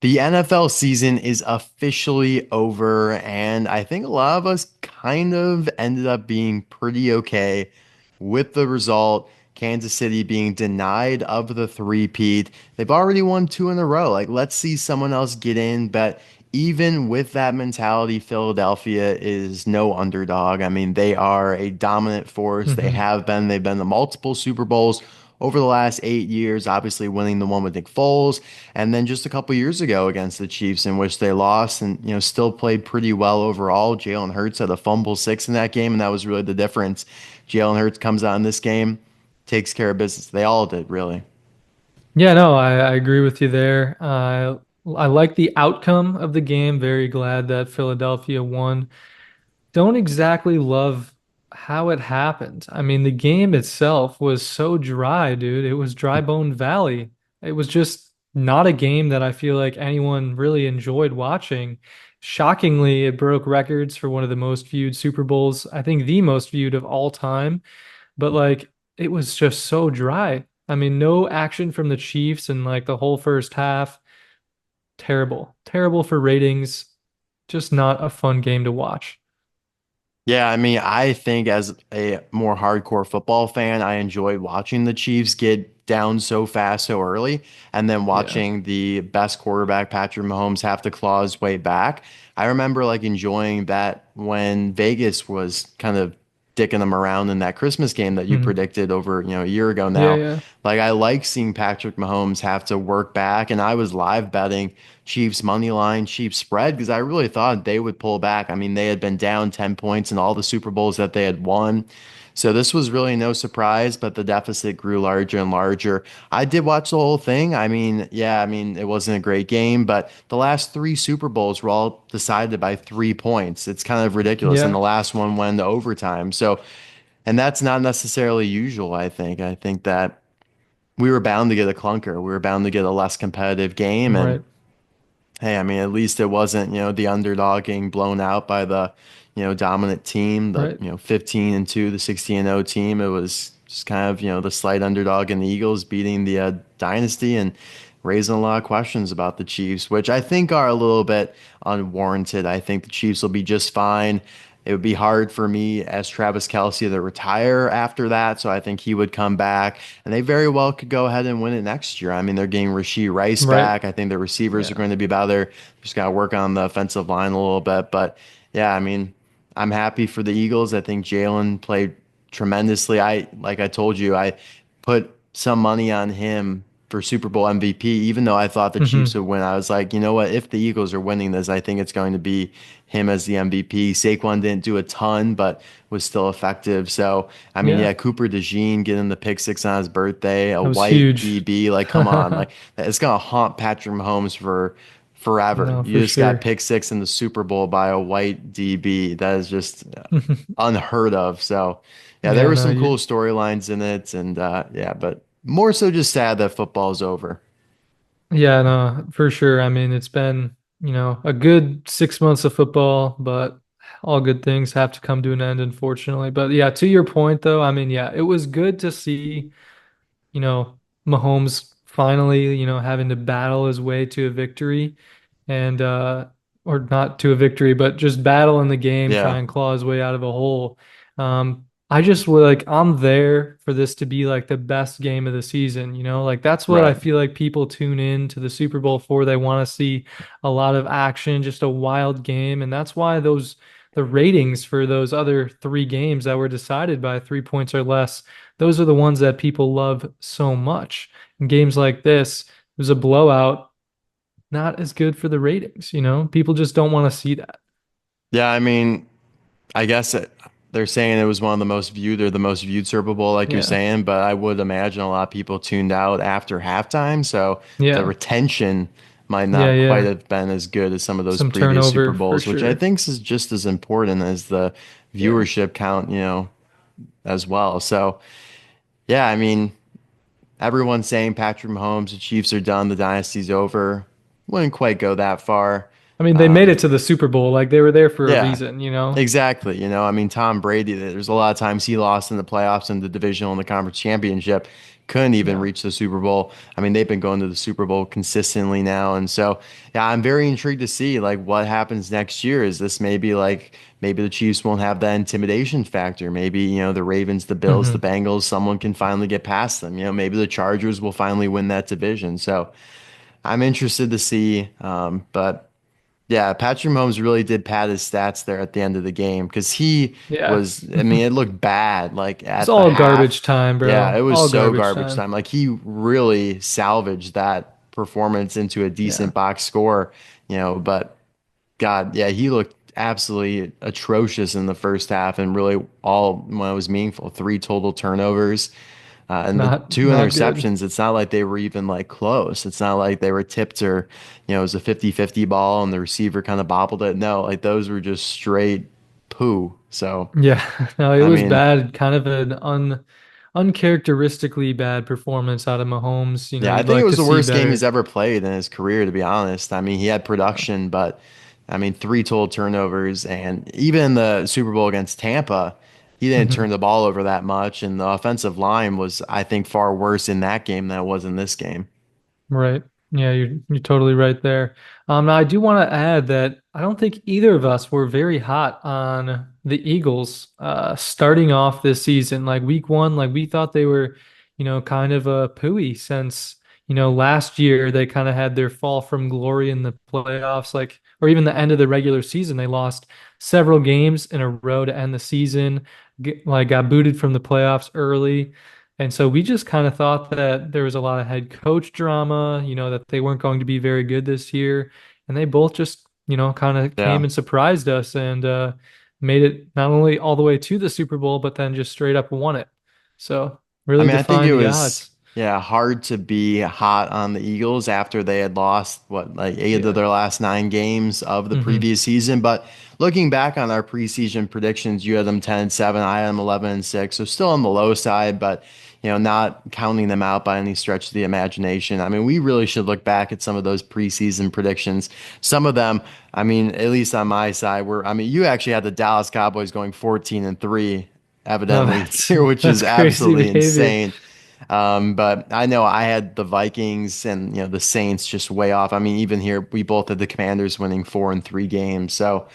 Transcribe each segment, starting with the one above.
The NFL season is officially over, and I think a lot of us kind of ended up being pretty okay with the result. Kansas City being denied of the three-peat. They've already won two in a row. Like, let's see someone else get in. But even with that mentality, Philadelphia is no underdog. I mean, they are a dominant force. They Hmm. have been. They've been to multiple Super Bowls over the last 8 years, obviously winning the one with Nick Foles. And then just a couple years ago against the Chiefs, in which they lost and still played pretty well overall. Jalen Hurts had a fumble six in that game, and that was really the difference. Jalen Hurts comes out in this game, takes care of business. They all did, really. Yeah, no, I agree with you there. I like the outcome of the game. Very glad that Philadelphia won. Don't exactly love how it happened. I mean, the game itself was so dry, dude. It was Dry Bone Valley. It was just not a game that I feel like anyone really enjoyed watching. Shockingly, it broke records for one of the most viewed Super Bowls, I think the most viewed of all time. But like it was just so dry. I mean, no action from the Chiefs in like the whole first half. Terrible. Terrible for ratings. Just not a fun game to watch. Yeah, I mean, I think as a more hardcore football fan, I enjoyed watching the Chiefs get down so fast so early, and then Yeah. watching the best quarterback, Patrick Mahomes, have to claw his way back. I remember like enjoying that when Vegas was kind of dicking them around in that Christmas game that you Mhm. predicted over, a year ago Yeah, now. yeah. Like I like seeing Patrick Mahomes have to work back, and I was live betting Chiefs money line, Chiefs spread because I really thought they would pull back. I mean, they had been down 10 points in all the Super Bowls that they had won. So this was really no surprise, but the deficit grew larger and larger. I did watch the whole thing. I mean, yeah, I mean, it wasn't a great game, but the last three Super Bowls were all decided by 3 points. It's kind of ridiculous. And the Yeah. last one went to overtime. So, and that's not necessarily usual, I think. I think that we were bound to get a clunker. We were bound to get a less competitive game. And Right. hey, I mean, at least it wasn't, the underdog getting blown out by the, dominant team, the, Right. 15 and 2, the 16 and 0 team. It was just kind of, the slight underdog in the Eagles beating the Dynasty and raising a lot of questions about the Chiefs, which I think are a little bit unwarranted. I think the Chiefs will be just fine. It would be hard for me as Travis Kelce to retire after that. So I think he would come back and they very well could go ahead and win it next year. I mean, they're getting Rashee Rice Right. back. I think the receivers are Yeah. going to be better. Just got to work on the offensive line a little bit. But yeah, I mean, I'm happy for the Eagles. I think Jalen played tremendously. Like I told you, I put some money on him for Super Bowl MVP, even though I thought the Chiefs Hmm. would win. I was like, you know what? If the Eagles are winning this, I think it's going to be him as the MVP. Saquon didn't do a ton, but was still effective. So, I mean, Yeah. yeah, Cooper DeJean getting the pick six on his birthday, a That was white huge. DB, like, come on, like it's gonna haunt Patrick Mahomes for forever. No, You for just got sure. pick six in the Super Bowl by a white DB. That is just unheard of. So, yeah, there Yeah, were no, some you cool storylines in it, and yeah, but more so just sad that football's over. yeah, no, for sure. I mean, it's been, a good 6 months of football, but all good things have to come to an end, unfortunately. But yeah, to your point though, I mean, yeah, it was good to see you know, Mahomes finally, having to battle his way to a victory and or not to a victory, but just battle in the game, try Yeah, and claw his way out of a hole. I just would like I'm there for this to be like the best game of the season, like that's what I right. feel like people tune in to the Super Bowl for. They want to see a lot of action, just a wild game, and that's why those the ratings for those other three games that were decided by 3 points or less, those are the ones that people love so much. In games like this, it was a blowout, not as good for the ratings. People just don't want to see that. Yeah, I mean, I guess they're saying it was one of the most viewed or the most viewed Super Bowl, like you're Yeah. saying, but I would imagine a lot of people tuned out after halftime, so the Yeah. retention might Yeah, not quite yeah. have been as good as some of those Some previous Super turnover for Bowls, which I sure. think is just as important as the Yeah. viewership count, as well. So, yeah, I mean, everyone's saying Patrick Mahomes, the Chiefs are done, the dynasty's over. Wouldn't quite go that far. I mean, they made it to the Super Bowl. Like they were there for a Yeah, reason, you know? exactly. I mean, Tom Brady, there's a lot of times he lost in the playoffs and the divisional and the conference championship, couldn't even Yeah. reach the Super Bowl. I mean, they've been going to the Super Bowl consistently now. And so, yeah, I'm very intrigued to see like what happens next year. Is this maybe like maybe the Chiefs won't have that intimidation factor? Maybe, the Ravens, the Bills, the Hmm. Bengals, someone can finally get past them. Maybe the Chargers will finally win that division. So I'm interested to see. But yeah, Patrick Mahomes really did pad his stats there at the end of the game because he Yeah. was, I mean, it looked bad like It's at the all half. garbage time, Yeah, it bro. was All so garbage garbage time. time. Like he really salvaged that performance into a Yeah. decent box score, but God, yeah, he looked absolutely atrocious in the first half and really all when it was meaningful. Three total turnovers. And the two Not good. interceptions, it's not like they were even like close. It's not like they were tipped or, it was a 50-50 ball and the receiver kind of bobbled it. No, like those were just straight poo. So, Yeah. No, it I was mean, bad. Kind of an uncharacteristically bad performance out of Mahomes. You know, yeah, I you'd think it like was to the see worst game he's better. ever played in his career, to be honest. I mean, he had Yeah. production, but I mean, three total turnovers. And even in the Super Bowl against Tampa, he didn't turn Hmm. the ball over that much. And the offensive line was, I think, far worse in that game than it was in this game. Right. Yeah, you're totally right there. Now I do want to add that I don't think either of us were very hot on the Eagles starting off this season. Like week one, like we thought they were, kind of a pooey since, last year they kind of had their fall from glory in the playoffs, like or even the end of the regular season. They lost several games in a row to end the season, like got booted from the playoffs early. And so we just kind of thought that there was a lot of head coach drama, that they weren't going to be very good this year. And they both just, kind of came Yeah. and surprised us and made it not only all the way to the Super Bowl, but then just straight up won it. So I really mean, I think defying it the was, odds. yeah, hard to be hot on the Eagles after they had lost, what, like eight of Yeah. their last nine games of the Hmm. previous season. But looking back on our preseason predictions, you had them 10-7, I had them 11-6. So still on the low side, but, not counting them out by any stretch of the imagination. I mean, we really should look back at some of those preseason predictions. Some of them, I mean, at least on my side, I mean, you actually had the Dallas Cowboys going 14-3 No, evidently that's here, which that's is crazy absolutely behavior. insane. But I know I had the Vikings and the Saints just way off. I mean, even here we both had the Commanders winning 4 in 3 games. So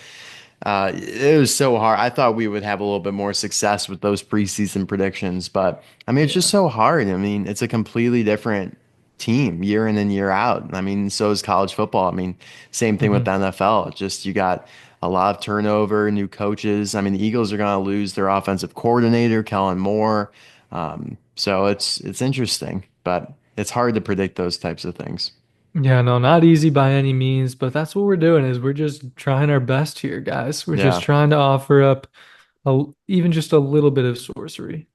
it was so hard. I thought we would have a little bit more success with those preseason predictions, but I mean, it's just Yeah. so hard. I mean, it's a completely different team year in and year out. I mean, so is college football. I mean, same thing with the Hmm. NFL. Just you got a lot of turnover, new coaches. I mean, the Eagles are going to lose their offensive coordinator, Kellen Moore. So it's interesting, but it's hard to predict those types of things. Yeah, no, not easy by any means, but that's what we're doing is we're just trying our best here, guys. We're just Yeah. trying to offer up even just a little bit of sorcery.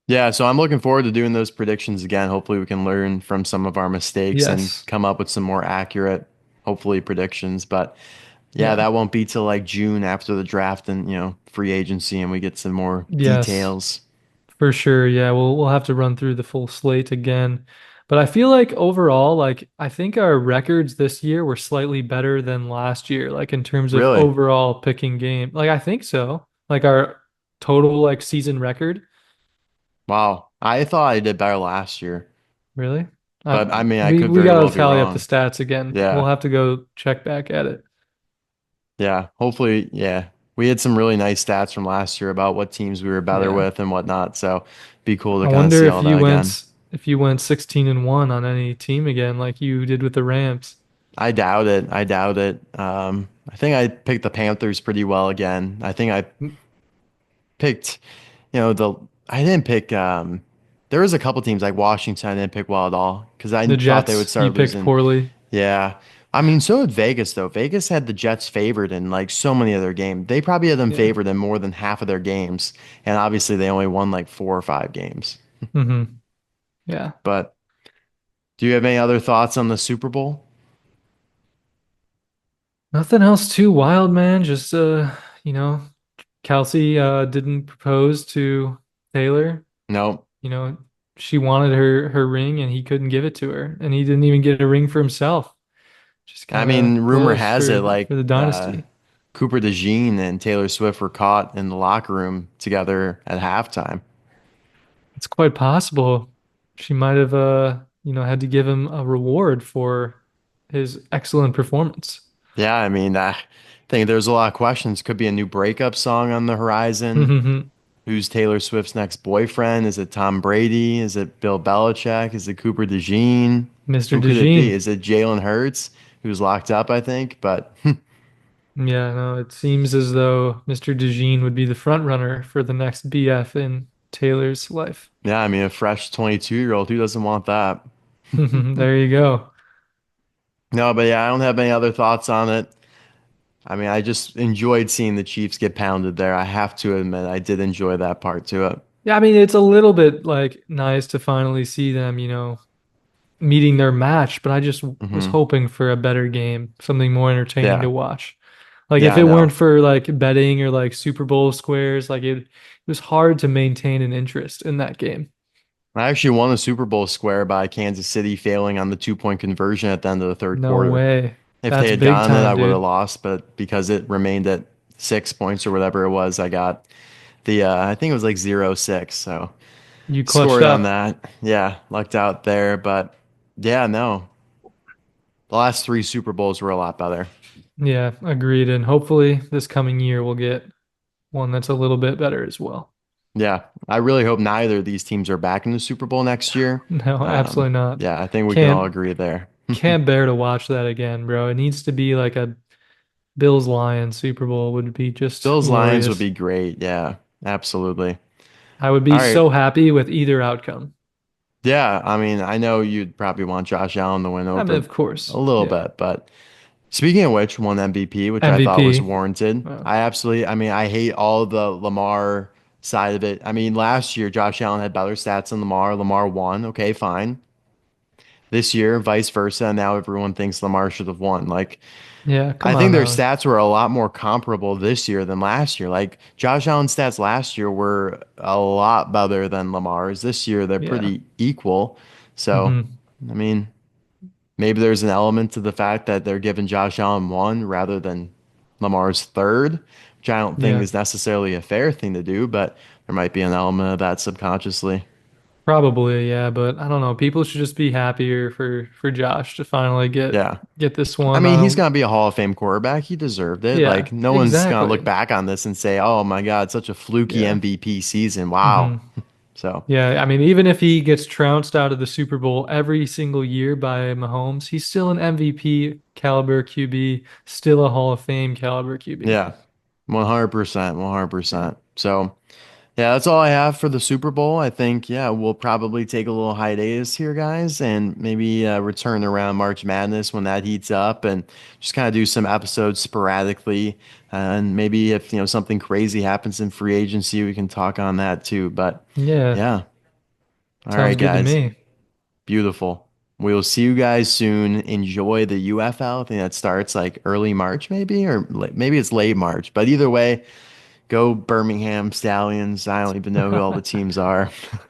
Yeah, so I'm looking forward to doing those predictions again. Hopefully, we can learn from some of our mistakes and Yes. come up with some more accurate, hopefully, predictions. But yeah, Yeah. that won't be till like June after the draft and, free agency and we get some more Yes. details. For sure. Yeah, we'll have to run through the full slate again. But I feel like overall, like I think our records this year were slightly better than last year, like in terms of Really? overall picking game. Like I think so. Like our total like season record. Wow. I thought I did better last year, Really? but I mean, I We could we very well gotta be tally up the wrong. stats again. We'll Yeah. have to go check back at it. Yeah. Hopefully, yeah. We had some really nice stats from last year about what teams we were better Yeah. with and whatnot. So be cool to I kind of wonder see all that again. if you went 16-1 on any team again like you did with the Rams. I doubt it. I doubt it. I think I picked the Panthers pretty well again. I think I picked, the I didn't pick. There was a couple teams like Washington I didn't pick well at all because I The thought they would Jets, you start picked losing. poorly. Yeah, I mean, so did Vegas though. Vegas had the Jets favored in like so many of their games. They probably had them Yeah. favored in more than half of their games, and obviously they only won like 4 or 5 games. Hmm. Yeah. But do you have any other thoughts on the Super Bowl? Nothing else too wild, man. Just you know, Kelsey didn't propose to Taylor. No. You know, she wanted her ring and he couldn't give it to her. And he didn't even get a ring for himself. Just I kind of mean, rumor close has it for like the dynasty. Cooper DeJean and Taylor Swift were caught in the locker room together at halftime. It's quite possible she might have had to give him a reward for his excellent performance. Yeah, I mean, I think there's a lot of questions. Could be a new breakup song on the horizon. Who's Taylor Swift's next boyfriend? Is it Tom Brady? Is it Bill Belichick? Is it Cooper DeJean? Mr. Who could it be? DeJean. Is it Jalen Hurts, who's locked up, I think? But Yeah, no, it seems as though Mr. DeJean would be the front runner for the next BF in Taylor's life. yeah, I mean, a fresh 22-year-old, who doesn't want that? There you go. No, but yeah, I don't have any other thoughts on it. I mean, I just enjoyed seeing the Chiefs get pounded there. I have to admit, I did enjoy that part to it. Yeah, I mean, it's a little bit like nice to finally see them, meeting their match, but I just was Hmm. hoping for a better game, something more entertaining to Yeah, watch. Like yeah, if I it weren't know. for like betting or like Super Bowl squares, it was hard to maintain an interest in that game. I actually won a Super Bowl square by Kansas City failing on the 2-point conversion at the end of the third No quarter. way. If they That's had big gotten it, I time, would have dude. lost, but because it remained at 6 points or whatever it was, I got I think it was like 0-6. So You clutched scored on up. that. Yeah, lucked out there. But yeah, no, the last three Super Bowls were a lot better. Yeah, agreed. And hopefully this coming year we'll get one that's a little bit better as well. Yeah, I really hope neither of these teams are back in the Super Bowl next year. No, absolutely not. Yeah, I think we can all Can't agree there. can't bear to watch that again, bro. It needs to be like a Bills Lions Super Bowl would be just Bills Lions would glorious. be great. Yeah, absolutely. I would be All right. so happy with either outcome. Yeah, I mean, I know you'd probably want Josh Allen to win I mean, over of course. a little Yeah. bit, but speaking of which, won MVP, which I thought was MVP. warranted. I mean, I hate all the Lamar side of it. I mean, last year, Josh Allen had better stats than Lamar. Lamar won. Okay, fine. This year, vice versa. Now everyone thinks Lamar should have won. Like, Yeah, I come think on their now. stats were a lot more comparable this year than last year. Like, Josh Allen's stats last year were a lot better than Lamar's. This year, they're Yeah. pretty equal. So, hmm I mean, maybe there's an element to the fact that they're giving Josh Allen one rather than Lamar's third, which I don't think Yeah. is necessarily a fair thing to do, but there might be an element of that subconsciously. Probably, yeah, but I don't know. People should just be happier for Josh to finally get Yeah. get this I one. mean, he's going to be a Hall of Fame quarterback. He deserved it. Yeah, Like, no one's going to look exactly. back on this and say, oh my God, such a fluky Yeah. MVP season. Wow. hmm So, Yeah, I mean, even if he gets trounced out of the Super Bowl every single year by Mahomes, he's still an MVP caliber QB, still a Hall of Fame caliber QB. yeah, 100%, Yeah. 100%. So, yeah, that's all I have for the Super Bowl. I think, yeah, we'll probably take a little hiatus here, guys, and maybe return around March Madness when that heats up and just kind of do some episodes sporadically. And maybe if, something crazy happens in free agency, we can talk on that too. But Yeah, yeah, all sounds right, good to guys, me. beautiful. We will see you guys soon. Enjoy the UFL. I think that starts like early March, maybe, or maybe it's late March. But either way, go Birmingham Stallions. I don't even know who all the teams are.